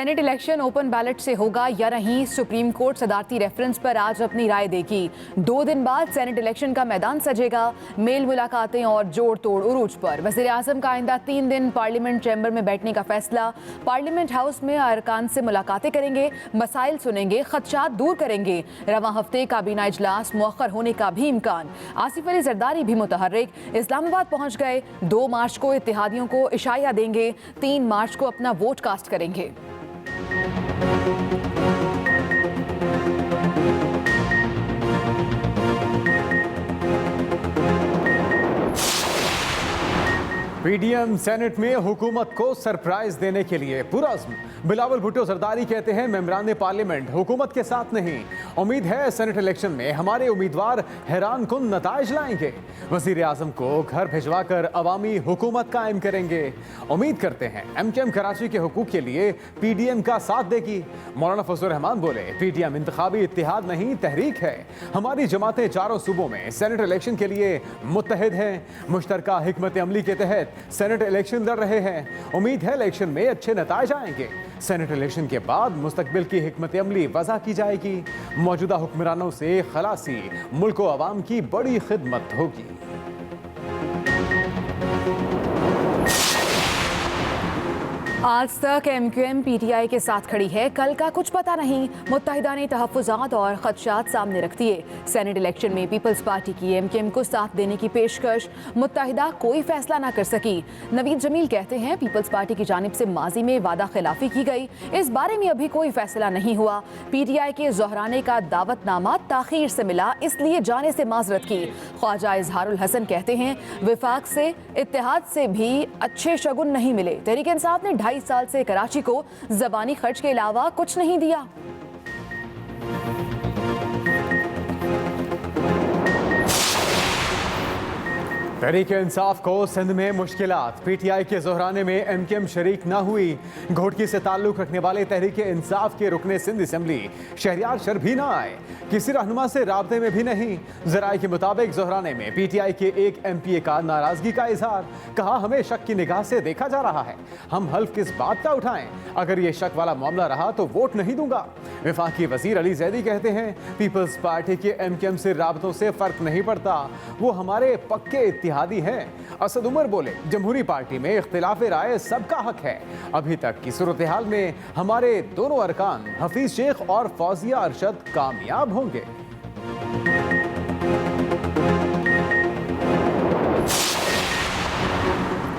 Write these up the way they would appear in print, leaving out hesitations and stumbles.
Senate election open ballot से होगा या नहीं, सुप्रीम कोर्ट सदारती रेफरेंस पर आज अपनी राय देगी। 2 दिन बाद सेनेट इलेक्शन का मैदान सजेगा। मेल मुलाकातें और जोड़ तोड़ उरूज पर। वज़ीर आज़म का आइंदा 3 दिन पार्लियामेंट चैम्बर में बैठने का फैसला। पार्लियामेंट हाउस में अरकान से मुलाकातें करेंगे, मसाइल सुनेंगे, खदशात दूर करेंगे। रवां हफ्ते काबीना इजलास मुअख्खर होने का भी इम्कान। आसिफ अली जरदारी भी मुतहर्रिक, इस्लामाबाद पहुंच गए। 2 मार्च को इत्तेहादियों को इशाया देंगे, 3 मार्च को अपना वोट कास्ट करेंगे। पीडीएम सेनेट में हुकूमत को सरप्राइज देने के लिए पुरअज़्म। बिलावल भुट्टो जरदारी कहते हैं मेंबरान पार्लियामेंट हुकूमत के साथ नहीं। उम्मीद है सेनेट इलेक्शन में हमारे उम्मीदवार हैरान कुन नताइज लाएंगे। वज़ीर आज़म को घर भिजवा कर अवामी हुकूमत कायम करेंगे। उम्मीद करते हैं एमकेएम कराची के हुकूक के लिए पीडीएम का साथ देगी। मौलाना फजलुर रहमान बोले, पीडीएम इंतखाबी इत्तिहाद नहीं, तहरीक है। हमारी जमातें चारों सूबों में सेनेट इलेक्शन के लिए मुत्तहिद हैं। मुश्तरका हिकमत अमली के तहत सेनेट इलेक्शन लड़ रहे हैं। उम्मीद है इलेक्शन में अच्छे नताइज आएंगे। सेनेट इलेक्शन के बाद मुस्तकबिल की हिकमत अमली वज़ा की जाएगी। मौजूदा हुक्मरानों से खलासी मुल्क व अवाम की बड़ी खिदमत होगी। आज तक एमक्यूएम पीटीआई के साथ खड़ी है, कल का कुछ पता नहीं। मुत्तहिदा ने तहफ़्फ़ुज़ात और खदशात सामने रख दिए। सेनेट इलेक्शन में पीपल्स पार्टी की एमक्यूएम को साथ देने की पेशकश, मुत्तहिदा कोई फैसला ना कर सकी। नवीद जमील कहते हैं पीपल्स पार्टी की जानिब से माजी में वादा खिलाफी की गई, इस बारे में अभी कोई फैसला नहीं हुआ। पीटीआई के ज़ोहराने का दावतनामा ताख़ीर से मिला, इसलिए जाने से माजरत की। ख्वाजा इजहारुल हसन कहते हैं वफाक से, इत्तेहाद से भी अच्छे शगुन नहीं मिले। तहरीक इंसाफ ने 2.5 साल से कराची को ज़बानी खर्च के अलावा कुछ नहीं दिया। तहरीक इंसाफ को सिंध में मुश्किलात। पीटीआई के ज़ोहराने में एमकेएम शरीक न हुई। घोटकी से ताल्लुक़ रखने वाले तहरीक इंसाफ के रुकने सिंध असम्बली शहरियार शर भी ना आए, किसी रहनुमा से राब्ते में भी नहीं। ज़राए के मुताबिक ज़ोहराने में पीटीआई के एक एमपीए का नाराज़गी का इजहार, कहा हमें शक की निगाह से देखा जा रहा है, हम हल्फ किस बात का उठाएं, अगर ये शक वाला मामला रहा तो वोट नहीं दूंगा। वफाकी वज़ीर अली ज़ैदी कहते हैं पीपल्स पार्टी के एमकेएम से राब्तों से फ़र्क नहीं पड़ता, वो हमारे पक्के इत्तिहादी हैं। असद उमर बोले, जमहूरी पार्टी में इख्तिलाफ राय सबका हक है। अभी तक की सूरत हाल में हमारे दोनों अरकान हफीज शेख और फौजिया अरशद कामयाब होंगे।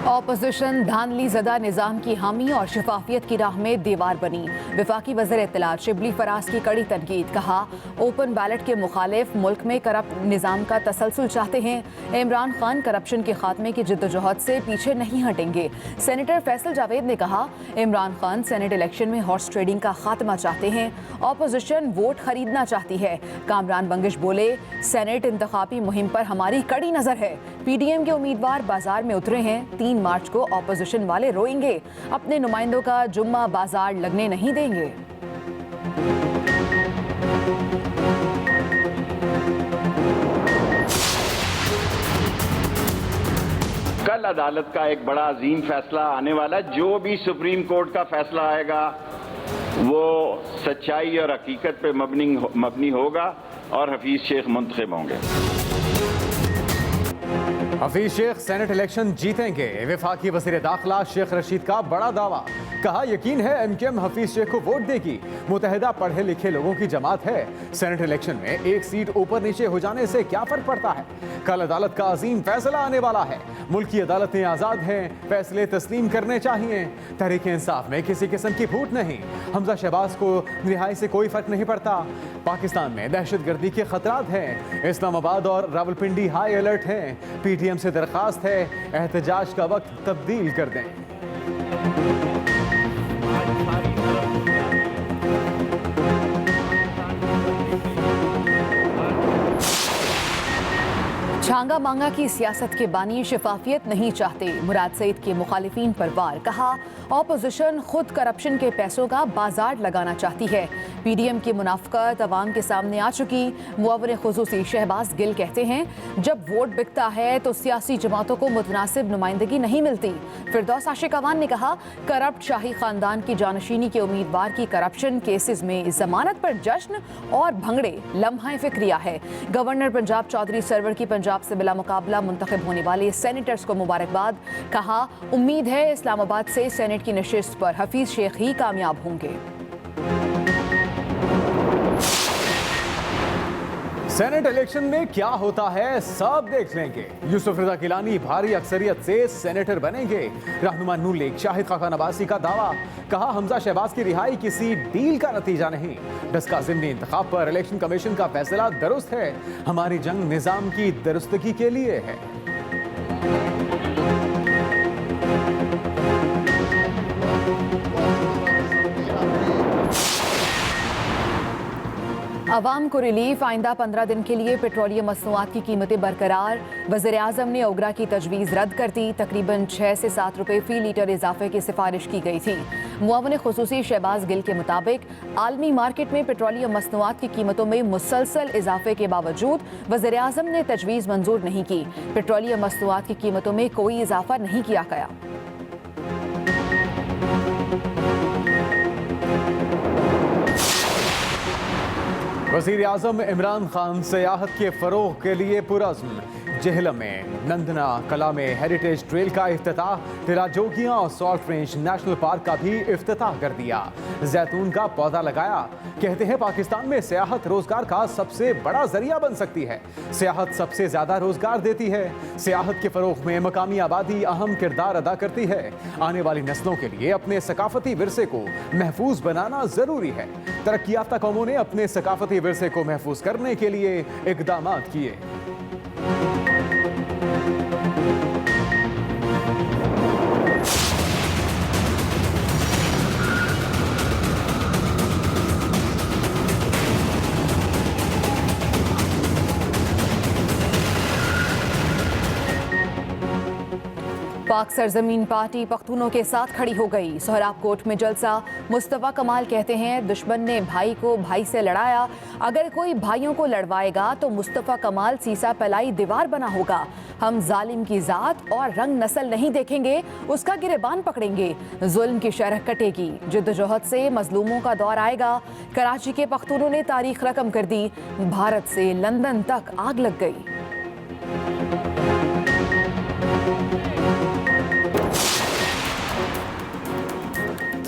ऑपोजिशन धांधली ज़दा निज़ाम की हामी और शफाफियत की राह में दीवार बनी। वफाकी वज़ीर इत्तलात शिबली फराज की कड़ी तनकीद, कहा ओपन बैलेट के मुखालिफ मुल्क में करप्ट निज़ाम का तसलसल चाहते हैं। इमरान खान करप्शन के खात्मे की जिद्दोजहद से पीछे नहीं हटेंगे। सेनेटर फैसल जावेद ने कहा इमरान खान सेनेट इलेक्शन में हॉर्स ट्रेडिंग का खात्मा चाहते हैं। ऑपोजिशन वोट खरीदना चाहती है। कामरान बंगिश बोले, सेनेट इंतखाबी मुहिम पर हमारी कड़ी नज़र है। पीडीएम के उम्मीदवार बाजार में उतरे हैं, 3 मार्च को ऑपोजिशन वाले रोएंगे, अपने नुमाइंदों का जुम्मा बाजार लगने नहीं देंगे। कल अदालत का एक बड़ा अजीम फैसला आने वाला, जो भी सुप्रीम कोर्ट का फैसला आएगा वो सच्चाई और हकीकत पे मबनी होगा और हफीज शेख मुंतखब होंगे। हफीज शेख सेनेट इलेक्शन जीतेंगे। वफाकी वज़ीर दाखिला शेख रशीद का बड़ा दावा, कहा यकीन है एमकेएम हफीज शेख को वोट देगी। मुतहदा पढ़े लिखे लोगों की जमात है। सेनेट इलेक्शन में एक सीट ऊपर नीचे हो जाने से क्या फर्क पड़ता है। कल अदालत का अजीम फैसला आने वाला है। मुल्क की अदालतें आज़ाद हैं, फैसले तस्लीम करने चाहिए। तहरीक इंसाफ में किसी किस्म की फूट नहीं। हमजा शहबाज को रिहाई से कोई फर्क नहीं पड़ता। पाकिस्तान में दहशत गर्दी के खतरात हैं। इस्लामाबाद और रावलपिंडी हाई अलर्ट हैं। पीटीएम से दरखास्त है एहतजाज का वक्त तब्दील कर दें। मांगा मांगा की सियासत के बानी शफाफियत नहीं चाहते, मुराद सईद के मुखालिफिन पर वार। कहा ऑपोजिशन खुद करप्शन के पैसों का बाजार लगाना चाहती है। पीडीएम की मुनाफकत अवाम के सामने आ चुकी। मुअव्विन खुसूसी शहबाज गिल कहते हैं जब वोट बिकता है तो सियासी जमातों को मुतनासिब नुमाइंदगी नहीं मिलती। फिरदौस आशिक अवान ने कहा करप्ट शाही खानदान की जानशीनी के उम्मीदवार की करप्शन केसेस में जमानत पर जश्न और भंगड़े लम्हा फिक्रिया है। गवर्नर पंजाब चौधरी सरवर की पंजाब से बिला मुकाबला मुंतखब होने वाले सेनेटर्स को मुबारकबाद। कहा उम्मीद है इस्लामाबाद से सेनेट की नशिस्त पर हफीज शेख ही कामयाब होंगे। सेनेट इलेक्शन में क्या होता है सब देख लेंगे। यूसुफ रजा गिलानी भारी अक्सरियत से सेनेटर बनेंगे। रहनुमा नून लीग शाहिद खाका नवासी का दावा। कहा हमजा शहबाज की रिहाई किसी डील का नतीजा नहीं। डस्का ज़िमनी इंतखाब पर इलेक्शन कमीशन का फैसला दुरुस्त है। हमारी जंग निजाम की दुरुस्तगी के लिए है। अवाम को रिलीफ। आइंदा 15 दिन के लिए पेट्रोलियम मसनूआत की कीमतें बरकरार। वज़ीर आज़म ने ओगरा की तजवीज़ रद्द कर दी। तकरीबन 6 से 7 रुपए फी लीटर इजाफे की सिफारिश की गई थी। मुअव्विन खुसूसी शहबाज गिल के मुताबिक आलमी मार्केट में पेट्रोलियम मसनूआत की कीमतों में मुसलसल इजाफे के बावजूद वज़ीर आज़म ने तजवीज़ मंजूर नहीं की। पेट्रोलियम मसनूआत की कीमतों में कोई इजाफा नहीं किया गया। वज़ीर आज़म इमरान खान सियाहत के फ़रोग़ के लिए पुरज़्म। जेहलम में नंदना कला में हेरिटेज ट्रेल का इफ्तिताह। टिला जोगियां और सॉल्ट रेंज नेशनल पार्क का भी इफ्तिताह कर दिया। जैतून का पौधा लगाया। कहते हैं पाकिस्तान में सियाहत रोजगार का सबसे बड़ा जरिया बन सकती है। सियाहत सबसे ज्यादा रोजगार देती है। सियाहत के फ़रोग़ में मकामी आबादी अहम किरदार अदा करती है। आने वाली नस्लों के लिए अपने सकाफती विरसे को महफूज बनाना जरूरी है। तरक्की याफ्ता कौमों ने अपने सकाफती विरसे को महफूज करने के लिए इक़दामात किए। पाक सरजमीन पार्टी पख्तूनों के साथ खड़ी हो गई। सोहराब कोट में जलसा। मुस्तफ़ा कमाल कहते हैं दुश्मन ने भाई को भाई से लड़ाया, अगर कोई भाइयों को लड़वाएगा तो मुस्तफ़ा कमाल सीसा फैलाई दीवार बना होगा। हम जालिम की जात और रंग नस्ल नहीं देखेंगे, उसका गिरेबान पकड़ेंगे। जुल्म की शरह कटेगी। जिद्दोजहद से मजलूमों का दौर आएगा। कराची के पख्तूनों ने तारीख रकम कर दी। भारत से लंदन तक आग लग गई।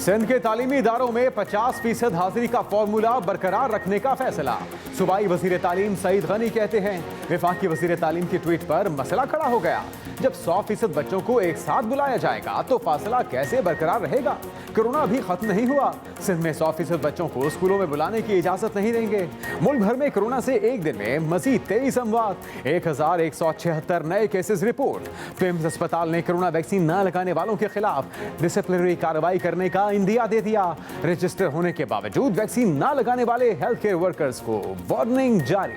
सिंध के तालीमी इदारों में 50% हाजिरी का फॉर्मूला बरकरार रखने का फैसला। सूबाई वजीर तालीम सईद गनी कहते हैं वफाकी वजीर तालीम की ट्वीट पर मसला खड़ा हो गया। जब 100% बच्चों को एक साथ बुलाया जाएगा तो फासला कैसे बरकरार रहेगा। कोरोना अभी खत्म नहीं हुआ। सिंध में 100% बच्चों को स्कूलों में बुलाने की इजाजत नहीं देंगे। मुल्क भर में कोरोना से एक दिन में मजीद 23 अमवात। 1176 नए केसेस रिपोर्ट। फिम्स अस्पताल ने कोरोना वैक्सीन न लगाने वालों के खिलाफ डिसिप्लिनरी कार्रवाई करने का इंदिया दे दिया। रजिस्टर होने के बावजूद वैक्सीन न लगाने वाले हेल्थ केयर वर्कर्स को वार्निंग जारी।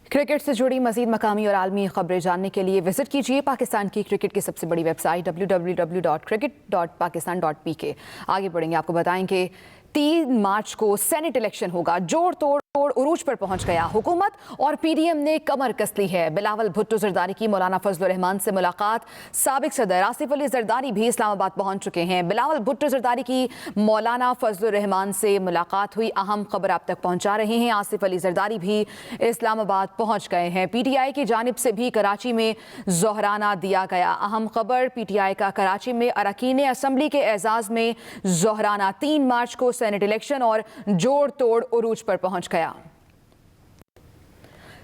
क्रिकेट से जुड़ी मजीद मकामी और आलमी खबरें जानने के लिए विजिट कीजिए पाकिस्तान की क्रिकेट की सबसे बड़ी वेबसाइट www.cricket.pakistan.pk। आगे बढ़ेंगे, आपको बताएंगे 3 मार्च को सेनेट इलेक्शन होगा। जोड़ तोड़ उरूज पर पहुंच गया। हुकूमत और पीडीएम ने कमर कस ली है। बिलावल भुट्टो जरदारी की मौलाना फजलुर रहमान से मुलाकात। साबिक सदर आसिफ अली जरदारी भी इस्लामाबाद पहुंच चुके हैं। बिलावल भुट्टो जरदारी की मौलाना फजलुर रहमान से मुलाकात हुई। अहम खबर आप तक पहुंचा रहे हैं। आसिफ अली जरदारी भी इस्लामाबाद पहुंच गए हैं। पीटीआई की जानिब से भी कराची में जोहराना दिया गया। अहम खबर पीटीआई का कराची में अरकान असम्बली के एजाज में जोहराना। 3 मार्च को सेनेट इलेक्शन और जोड़ तोड़ उरूज पर पहुंच गया।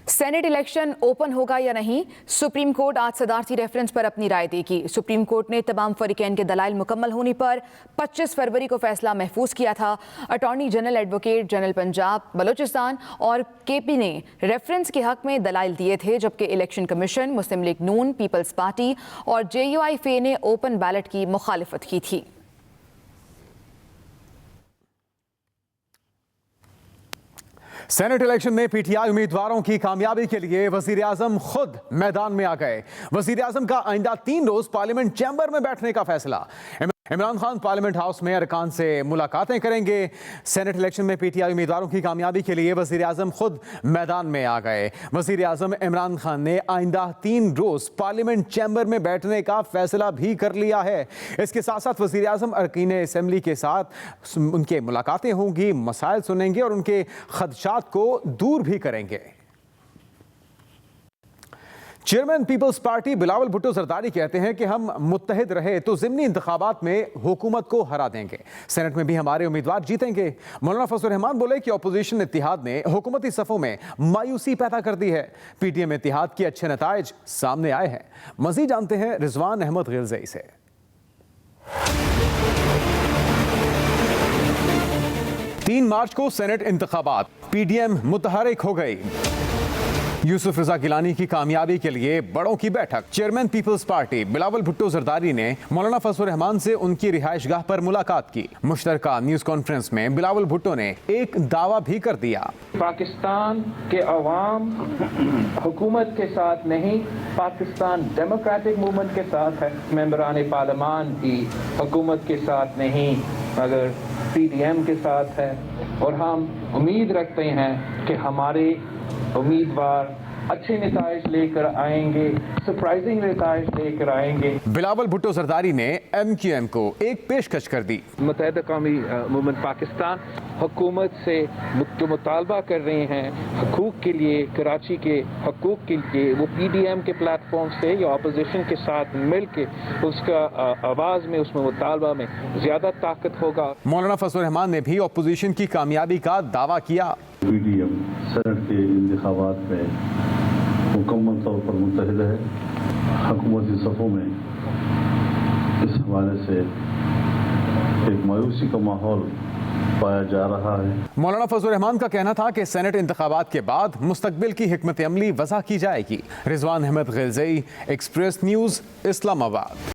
सेनेट इलेक्शन ओपन होगा या नहीं, सुप्रीम कोर्ट आज सदारती रेफरेंस पर अपनी राय देगी। सुप्रीम कोर्ट ने तमाम फरीकैन के दलाइल मुकम्मल होने पर 25 फरवरी को फैसला महफूज किया था। Attorney general, advocate general Punjab, Balochistan और केपी ने रेफरेंस के हक में दलाइल दिए थे, जबकि इलेक्शन कमीशन, मुस्लिम लीग नून, पीपल्स पार्टी और JUIF ने ओपन बैलेट की मुखालिफत की थी। सेनेट इलेक्शन में पीटीआई उम्मीदवारों की कामयाबी के लिए वजीर आजम खुद मैदान में आ गए। वजीर आजम का आइंदा 3 रोज पार्लियामेंट चैम्बर में बैठने का फैसला। इमरान खान पार्लियामेंट हाउस में अरकान से मुलाकातें करेंगे। सेनेट इलेक्शन में पीटीआई उम्मीदवारों की कामयाबी के लिए वजीर आजम खुद मैदान में आ गए। वजीर आजम इमरान खान ने आइंदा 3 रोज पार्लियामेंट चैम्बर में बैठने का फैसला भी कर लिया है। इसके साथ साथ वजीर आजम अरकान असेंबली के साथ उनके मुलाकातें होंगी, मसाइल सुनेंगे और उनके खदशात को दूर भी करेंगे। चेयरमैन पीपल्स पार्टी बिलावल भुट्टो जरदारी कहते हैं कि हम मुत्तहिद रहे तो ज़िमनी इंतखाबात में हुकूमत को हरा देंगे, सेनेट में भी हमारे उम्मीदवार जीतेंगे। मौलाना फजल रहमान बोले कि अपोजिशन इत्तिहाद ने हुकूमती सफ़ों में मायूसी पैदा कर दी है। पीटीएम इत्तिहाद के अच्छे नताइज सामने आए हैं। मज़ीद जानते हैं रिजवान अहमद गिलज़ई से। 3 मार्च को सेनेट इंतखाबात, पीडीएम मुतहरिक हो गई। यूसुफ रजा गिलानी की कामयाबी के लिए बड़ों की बैठक। चेयरमैन पीपल्स पार्टी बिलावल भुट्टो जरदारी ने मौलाना फजल रहमान से उनकी रिहाइशगाह पर मुलाकात की। मुश्तरका न्यूज कॉन्फ्रेंस में बिलावल भुट्टो ने एक दावा भी कर दिया। पाकिस्तान के अवाम हुकूमत के साथ नहीं, पाकिस्तान डेमोक्रेटिक मूवमेंट के साथ है। मेंबरान पार्लियामान भी हुकूमत के साथ नहीं मगर पीडीएम के साथ है और हम उम्मीद रखते हैं कि हमारे उम्मीदवार अच्छे नताइज लेकर आएंगे, सरप्राइजिंग नताइज लेकर आएंगे। बिलावल भुट्टो जरदारी ने एमक्यूएम को एक पेशकश कर दी। मुत्तहिदा कौमी मूवमेंट पाकिस्तान हुकूमत से जो मुतालबा कर रहे हैं हकूक़ के लिए, कराची के हकूक़ के लिए, वो पीडीएम के प्लेटफॉर्म से या अपोजिशन के साथ मिल के उसका आवाज़ में, उसमें मुतालबा में ज़्यादा ताकत होगा। मौलाना फजल रहमान ने भी अपोजिशन की कामयाबी का दावा किया। पीडीएम सेनेट के इंतखाबात में मुकम्मल तौर पर मुत्तहिद है। हुकूमती सफ़ों में इस हवाले से एक मायूसी का माहौल पाया जा रहा है। मौलाना फजल रहमान का कहना था कि सेनेट इंतखाबात के बाद मुस्तकबिल की हिकमत अमली वज़ा की जाएगी। Rizwan Ahmed Gilzai, Express News, Islamabad.